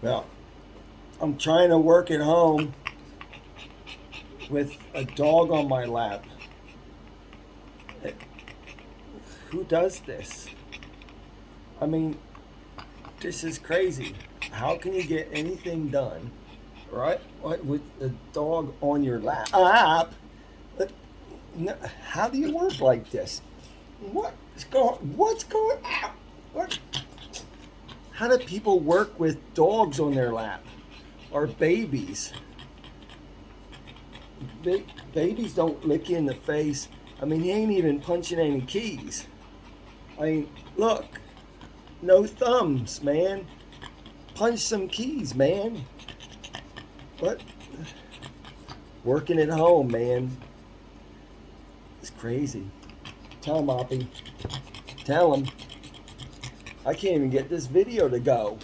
Well, I'm trying to work at home with a dog on my lap. Who does this? I mean, this is crazy. How can you get anything done, right? With a dog on your lap? But how do you work like this? What's going on? What? How do people work with dogs on their lap or babies? Babies don't lick you in the face. I mean, he ain't even punching any keys. I mean, look, no thumbs, man. Punch some keys, man. What? Working at home, man. It's crazy. Tell him, Oppie. Tell him. I can't even get this video to go.